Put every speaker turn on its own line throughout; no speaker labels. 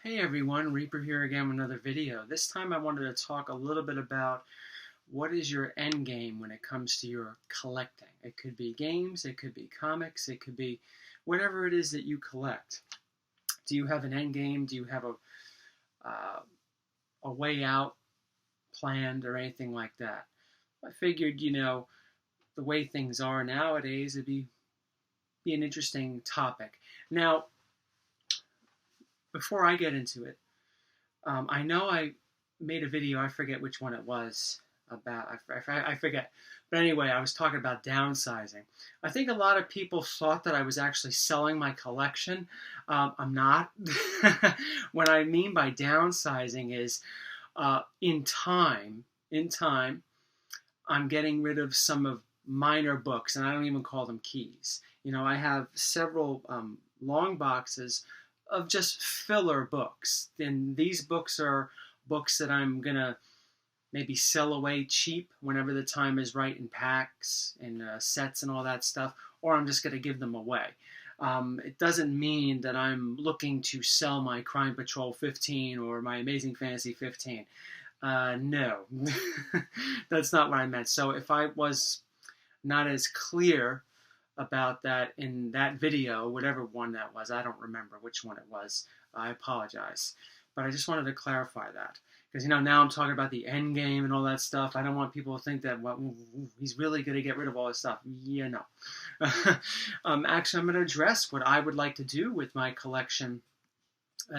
Hey everyone, Reaper here again with another video. This time I wanted to talk a little bit about what is your end game when it comes to your collecting. It could be games, it could be comics, it could be whatever it is that you collect. Do you have an end game? Do you have uh, a way out planned or anything like that? I figured, the way things are nowadays, it'd be an interesting topic. Now, before I get into it, I know I made a video, I forget which one it was, about, I forget. But anyway, I was talking about downsizing. I think a lot of people thought that I was actually selling my collection. I'm not. What I mean by downsizing is in time, I'm getting rid of some of minor books, and I don't even call them keys. I have several long boxes of just filler books. And these books are books that I'm going to maybe sell away cheap whenever the time is right in packs and sets and all that stuff, or I'm just going to give them away. It doesn't mean that I'm looking to sell my Crime Patrol 15 or my Amazing Fantasy 15. No, that's not what I meant. So if I was not as clear about that in that video, whatever one that was, I don't remember which one it was. I apologize. But I just wanted to clarify that. Because, now I'm talking about the end game and all that stuff. I don't want people to think that, well, he's really going to get rid of all this stuff. Yeah, no. Actually, I'm going to address what I would like to do with my collection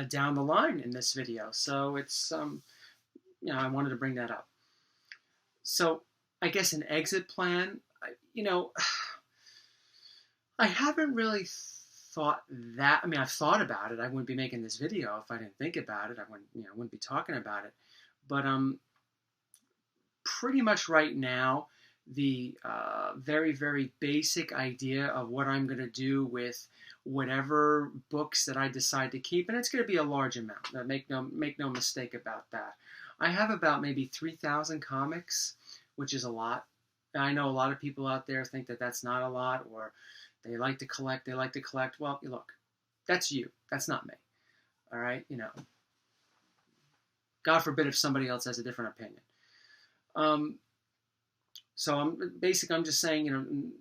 down the line in this video. So it's, I wanted to bring that up. So I guess an exit plan, you know, I haven't really thought that. I mean, I've thought about it. I wouldn't be making this video if I didn't think about it. I wouldn't be talking about it. But pretty much right now, the very, very basic idea of what I'm going to do with whatever books that I decide to keep, and it's going to be a large amount. Make no mistake about that. I have about maybe 3,000 comics, which is a lot. I know a lot of people out there think that that's not a lot, or they like to collect. They like to collect. Well, look, that's you. That's not me. All right. God forbid if somebody else has a different opinion. So I'm just saying,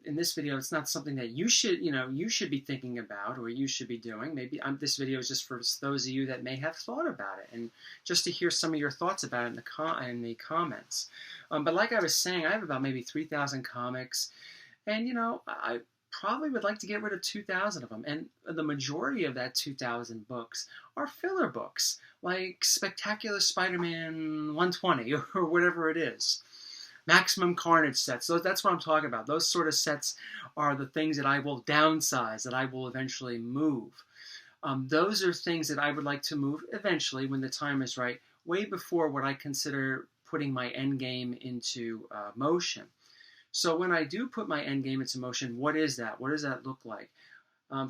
in this video, it's not something that you should be thinking about or you should be doing. Maybe this video is just for those of you that may have thought about it, and just to hear some of your thoughts about it in the comments. But like I was saying, I have about maybe 3,000 comics, and I probably would like to get rid of 2,000 of them. And the majority of that 2,000 books are filler books, like Spectacular Spider-Man 120 or whatever it is. Maximum Carnage sets. So that's what I'm talking about. Those sort of sets are the things that I will downsize, that I will eventually move. Those are things that I would like to move eventually when the time is right, way before what I consider putting my end game into motion. So when I do put my end game into motion, what is that? What does that look like?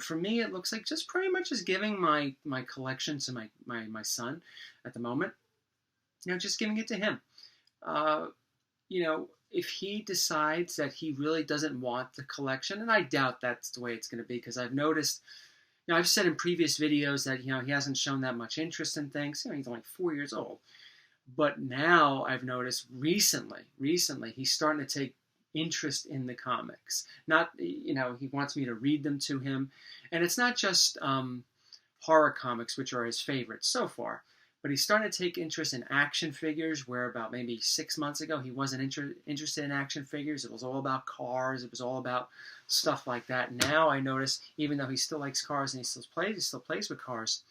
For me, it looks like just pretty much just giving my collection to my son at the moment. Just giving it to him. If he decides that he really doesn't want the collection, and I doubt that's the way it's going to be, because I've noticed, I've said in previous videos that, he hasn't shown that much interest in things. He's only 4 years old. But now I've noticed recently, he's starting to take interest in the comics. Not, he wants me to read them to him. And it's not just horror comics, which are his favorites so far. But he's starting to take interest in action figures, where about maybe 6 months ago he wasn't interested in action figures. It was all about cars. It was all about stuff like that. Now I notice, even though he still likes cars and he still plays with cars,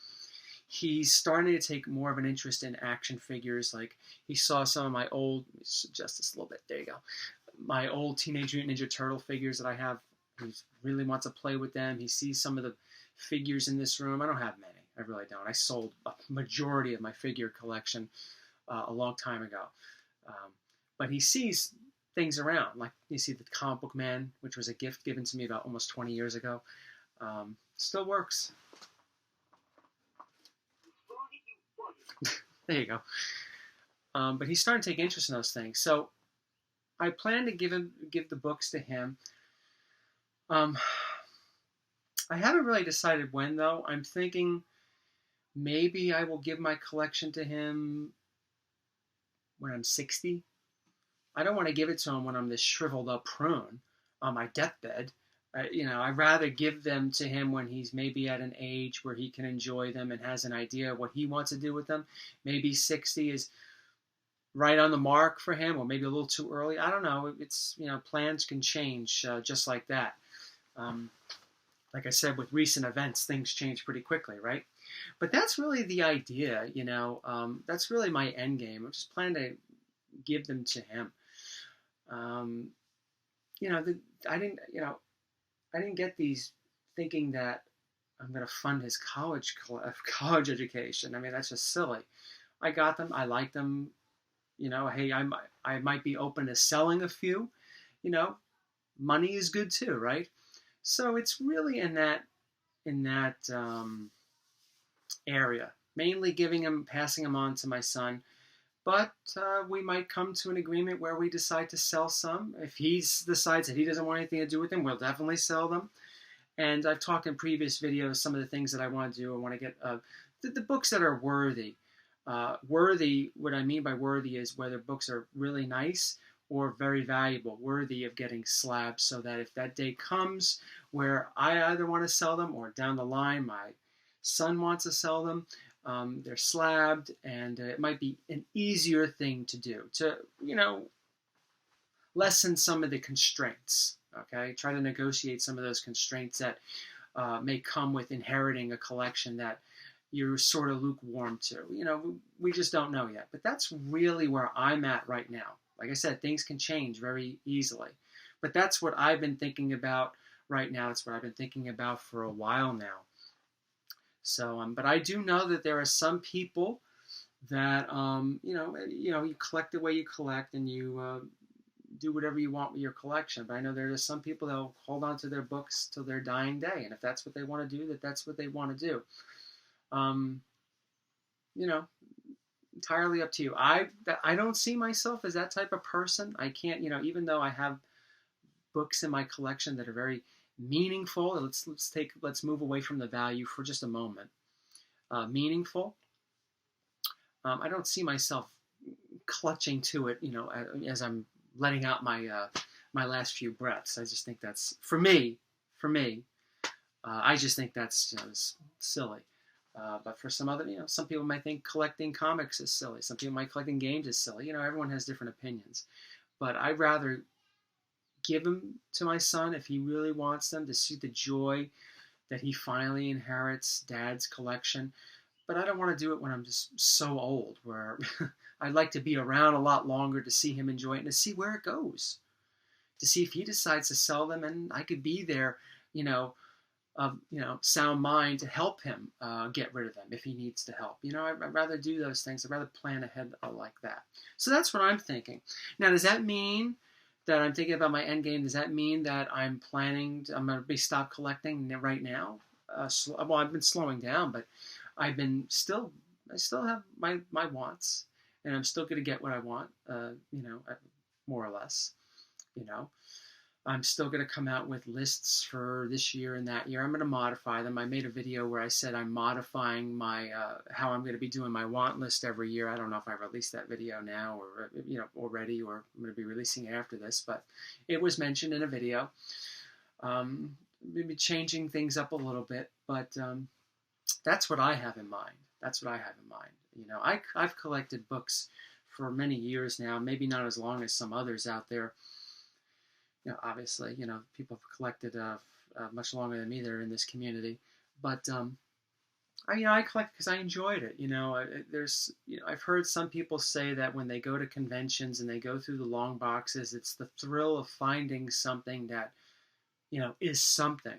he's starting to take more of an interest in action figures. Like, he saw some of my old, let me adjust this a little bit, there you go, my old Teenage Mutant Ninja Turtle figures that I have. He really wants to play with them. He sees some of the figures in this room. I don't have many. I really don't. I sold a majority of my figure collection a long time ago. But he sees things around. Like, you see the Comic Book Man, which was a gift given to me about almost 20 years ago. Still works. There you go. But he's starting to take interest in those things. So I plan to give the books to him. I haven't really decided when, though. I'm thinking maybe I will give my collection to him when I'm 60. I don't want to give it to him when I'm this shriveled up prune on my deathbed. I'd rather give them to him when he's maybe at an age where he can enjoy them and has an idea of what he wants to do with them. Maybe 60 is right on the mark for him, or maybe a little too early. I don't know. It's, plans can change just like that. Um, like I said, with recent events, things change pretty quickly, right? But that's really the idea, that's really my end game. I'm just planning to give them to him. Um, you know, the, I didn't get these thinking that I'm going to fund his college education. I mean, that's just silly. I got them. I like them. Hey, I might be open to selling a few. You know, money is good too, right? So it's really in that area, mainly passing them on to my son. But we might come to an agreement where we decide to sell some. If he decides that he doesn't want anything to do with them, we'll definitely sell them. And I've talked in previous videos some of the things that I want to do. I want to get the books that are worthy. Worthy, what I mean by worthy is whether books are really nice or very valuable, worthy of getting slabbed, so that if that day comes where I either want to sell them or down the line my son wants to sell them, they're slabbed, and it might be an easier thing to do to, lessen some of the constraints. Okay, try to negotiate some of those constraints that may come with inheriting a collection that you're sort of lukewarm to. We just don't know yet. But that's really where I'm at right now. Like I said, things can change very easily. But that's what I've been thinking about right now. It's what I've been thinking about for a while now. So, but I do know that there are some people that, you collect the way you collect, and you do whatever you want with your collection. But I know there are some people that will hold on to their books till their dying day, and if that's what they want to do, that's what they want to do. Um, you know, Entirely up to you. I don't see myself as that type of person. I can't, even though I have books in my collection that are very meaningful. Let's move away from the value for just a moment. Meaningful. I don't see myself clutching to it, as I'm letting out my last few breaths. I just think that's for me. I just think that's silly. But for some other, some people might think collecting comics is silly. Some people might collecting games is silly. Everyone has different opinions. But I'd rather give them to my son if he really wants them, to see the joy that he finally inherits Dad's collection. But I don't want to do it when I'm just so old, where I'd like to be around a lot longer to see him enjoy it and to see where it goes. To see if he decides to sell them, and I could be there, of sound mind to help him get rid of them if he needs to help. I'd rather do those things. I'd rather plan ahead like that. So that's what I'm thinking. Now, does that mean that I'm thinking about my end game? Does that mean that I'm going to be stop collecting right now? Well, I've been slowing down, but I still have my wants, and I'm still going to get what I want, more or less, I'm still going to come out with lists for this year and that year. I'm going to modify them. I made a video where I said I'm modifying my how I'm going to be doing my want list every year. I don't know if I released that video now or already, or I'm going to be releasing it after this, but it was mentioned in a video. Maybe changing things up a little bit, but that's what I have in mind. I've collected books for many years now, maybe not as long as some others out there. Obviously, people have collected much longer than me. They're in this community, but I collect because I enjoyed it. I've heard some people say that when they go to conventions and they go through the long boxes, it's the thrill of finding something that, is something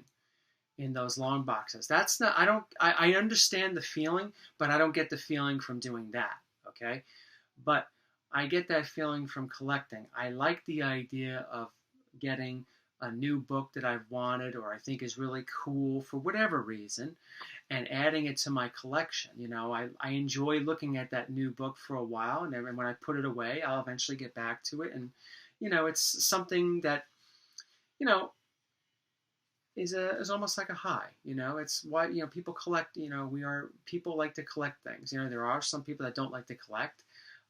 in those long boxes. That's not. I understand the feeling, but I don't get the feeling from doing that. Okay, but I get that feeling from collecting. I like the idea of getting a new book that I've wanted or I think is really cool for whatever reason, and adding it to my collection. I enjoy looking at that new book for a while, and then when I put it away, I'll eventually get back to it. And it's something that is almost like a high. It's why people collect. People like to collect things. There are some people that don't like to collect,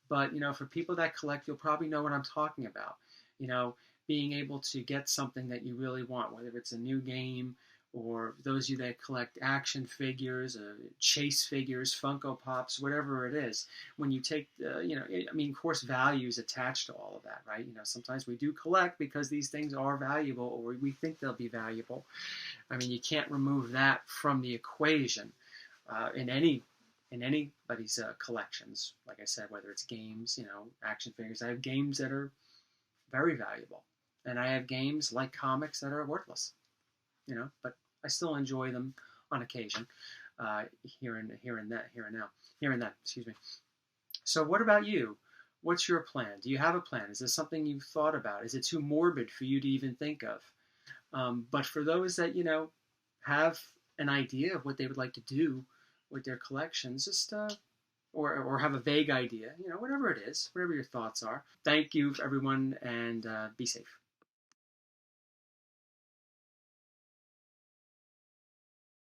but for people that collect, you'll probably know what I'm talking about. You know, being able to get something that you really want, whether it's a new game or those of you that collect action figures, chase figures, Funko Pops, whatever it is. When you take, of course, value is attached to all of that, right? Sometimes we do collect because these things are valuable, or we think they'll be valuable. You can't remove that from the equation in anybody's collections. Like I said, whether it's games, action figures. I have games that are very valuable, and I have games like comics that are worthless. But I still enjoy them on occasion, here and then. Excuse me. So, what about you? What's your plan? Do you have a plan? Is this something you've thought about? Is it too morbid for you to even think of? But for those that have an idea of what they would like to do with their collections, just or have a vague idea, whatever it is, whatever your thoughts are. Thank you, everyone, and be safe.